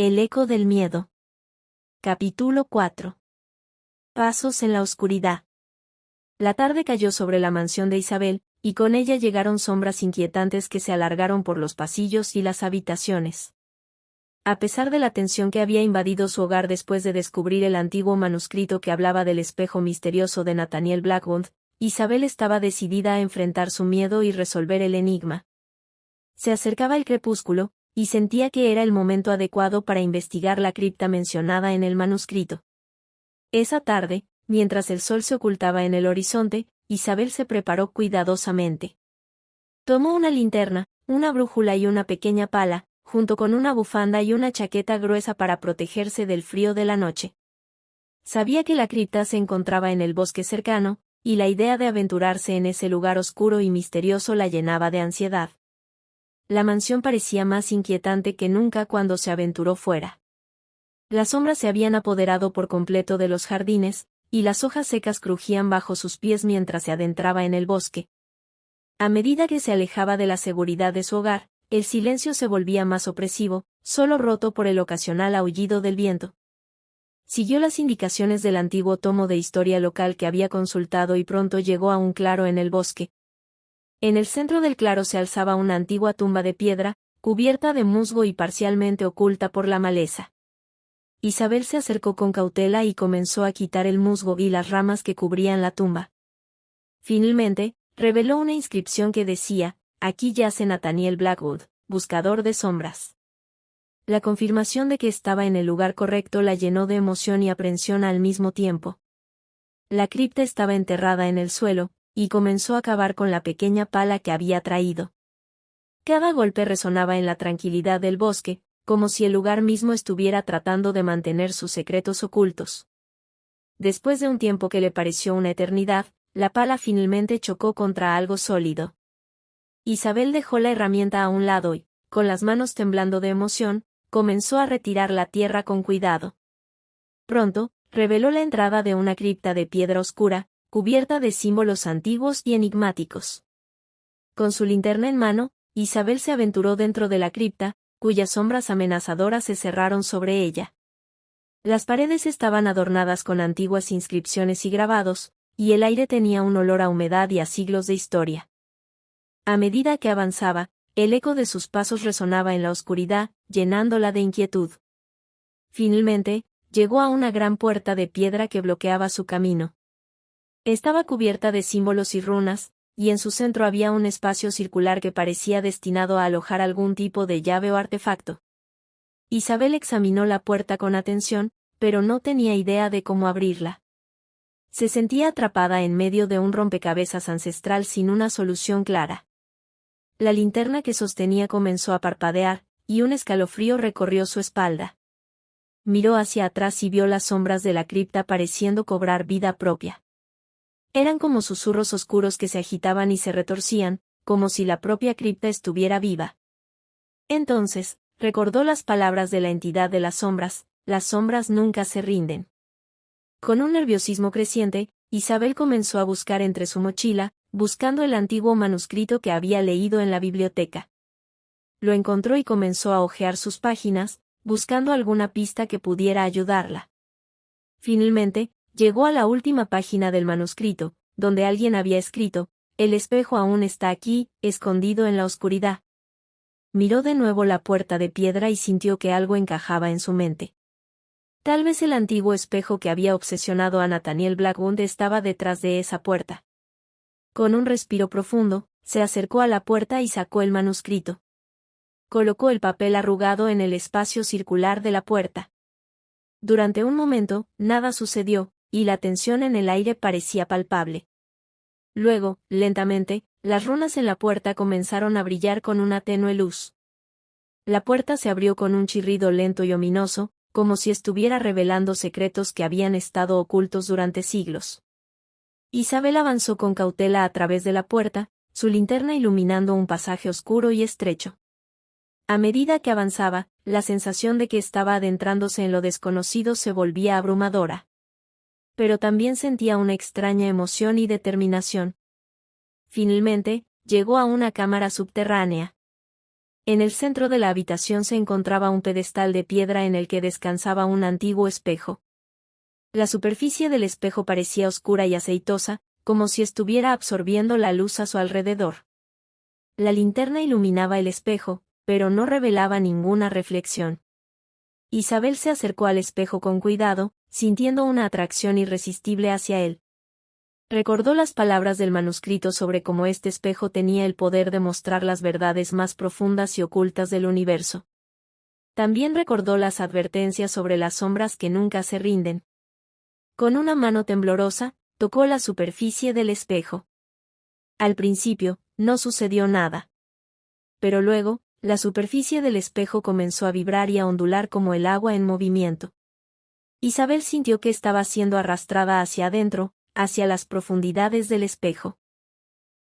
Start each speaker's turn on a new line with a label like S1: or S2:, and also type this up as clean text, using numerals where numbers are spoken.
S1: El eco del miedo. Capítulo 4. Pasos en la oscuridad. La tarde cayó sobre la mansión de Isabel, y con ella llegaron sombras inquietantes que se alargaron por los pasillos y las habitaciones. A pesar de la tensión que había invadido su hogar después de descubrir el antiguo manuscrito que hablaba del espejo misterioso de Nathaniel Blackwood, Isabel estaba decidida a enfrentar su miedo y resolver el enigma. Se acercaba el crepúsculo, y sentía que era el momento adecuado para investigar la cripta mencionada en el manuscrito. Esa tarde, mientras el sol se ocultaba en el horizonte, Isabel se preparó cuidadosamente. Tomó una linterna, una brújula y una pequeña pala, junto con una bufanda y una chaqueta gruesa para protegerse del frío de la noche. Sabía que la cripta se encontraba en el bosque cercano, y la idea de aventurarse en ese lugar oscuro y misterioso la llenaba de ansiedad. La mansión parecía más inquietante que nunca cuando se aventuró fuera. Las sombras se habían apoderado por completo de los jardines, y las hojas secas crujían bajo sus pies mientras se adentraba en el bosque. A medida que se alejaba de la seguridad de su hogar, el silencio se volvía más opresivo, solo roto por el ocasional aullido del viento. Siguió las indicaciones del antiguo tomo de historia local que había consultado y pronto llegó a un claro en el bosque. En el centro del claro se alzaba una antigua tumba de piedra, cubierta de musgo y parcialmente oculta por la maleza. Isabel se acercó con cautela y comenzó a quitar el musgo y las ramas que cubrían la tumba. Finalmente, reveló una inscripción que decía: «Aquí yace Nathaniel Blackwood, buscador de sombras». La confirmación de que estaba en el lugar correcto la llenó de emoción y aprensión al mismo tiempo. La cripta estaba enterrada en el suelo, y comenzó a cavar con la pequeña pala que había traído. Cada golpe resonaba en la tranquilidad del bosque, como si el lugar mismo estuviera tratando de mantener sus secretos ocultos. Después de un tiempo que le pareció una eternidad, la pala finalmente chocó contra algo sólido. Isabel dejó la herramienta a un lado y, con las manos temblando de emoción, comenzó a retirar la tierra con cuidado. Pronto, reveló la entrada de una cripta de piedra oscura, cubierta de símbolos antiguos y enigmáticos. Con su linterna en mano, Isabel se aventuró dentro de la cripta, cuyas sombras amenazadoras se cerraron sobre ella. Las paredes estaban adornadas con antiguas inscripciones y grabados, y el aire tenía un olor a humedad y a siglos de historia. A medida que avanzaba, el eco de sus pasos resonaba en la oscuridad, llenándola de inquietud. Finalmente, llegó a una gran puerta de piedra que bloqueaba su camino. Estaba cubierta de símbolos y runas, y en su centro había un espacio circular que parecía destinado a alojar algún tipo de llave o artefacto. Isabel examinó la puerta con atención, pero no tenía idea de cómo abrirla. Se sentía atrapada en medio de un rompecabezas ancestral sin una solución clara. La linterna que sostenía comenzó a parpadear, y un escalofrío recorrió su espalda. Miró hacia atrás y vio las sombras de la cripta pareciendo cobrar vida propia. Eran como susurros oscuros que se agitaban y se retorcían, como si la propia cripta estuviera viva. Entonces, recordó las palabras de la entidad de las sombras: «Las sombras nunca se rinden». Con un nerviosismo creciente, Isabel comenzó a buscar entre su mochila, buscando el antiguo manuscrito que había leído en la biblioteca. Lo encontró y comenzó a hojear sus páginas, buscando alguna pista que pudiera ayudarla. Finalmente, llegó a la última página del manuscrito, donde alguien había escrito: «El espejo aún está aquí, escondido en la oscuridad». Miró de nuevo la puerta de piedra y sintió que algo encajaba en su mente. Tal vez el antiguo espejo que había obsesionado a Nathaniel Blackwood estaba detrás de esa puerta. Con un respiro profundo, se acercó a la puerta y sacó el manuscrito. Colocó el papel arrugado en el espacio circular de la puerta. Durante un momento, nada sucedió, y la tensión en el aire parecía palpable. Luego, lentamente, las runas en la puerta comenzaron a brillar con una tenue luz. La puerta se abrió con un chirrido lento y ominoso, como si estuviera revelando secretos que habían estado ocultos durante siglos. Isabel avanzó con cautela a través de la puerta, su linterna iluminando un pasaje oscuro y estrecho. A medida que avanzaba, la sensación de que estaba adentrándose en lo desconocido se volvía abrumadora. Pero también sentía una extraña emoción y determinación. Finalmente, llegó a una cámara subterránea. En el centro de la habitación se encontraba un pedestal de piedra en el que descansaba un antiguo espejo. La superficie del espejo parecía oscura y aceitosa, como si estuviera absorbiendo la luz a su alrededor. La linterna iluminaba el espejo, pero no revelaba ninguna reflexión. Isabel se acercó al espejo con cuidado, sintiendo una atracción irresistible hacia él. Recordó las palabras del manuscrito sobre cómo este espejo tenía el poder de mostrar las verdades más profundas y ocultas del universo. También recordó las advertencias sobre las sombras que nunca se rinden. Con una mano temblorosa, tocó la superficie del espejo. Al principio, no sucedió nada. Pero luego, la superficie del espejo comenzó a vibrar y a ondular como el agua en movimiento. Isabel sintió que estaba siendo arrastrada hacia adentro, hacia las profundidades del espejo.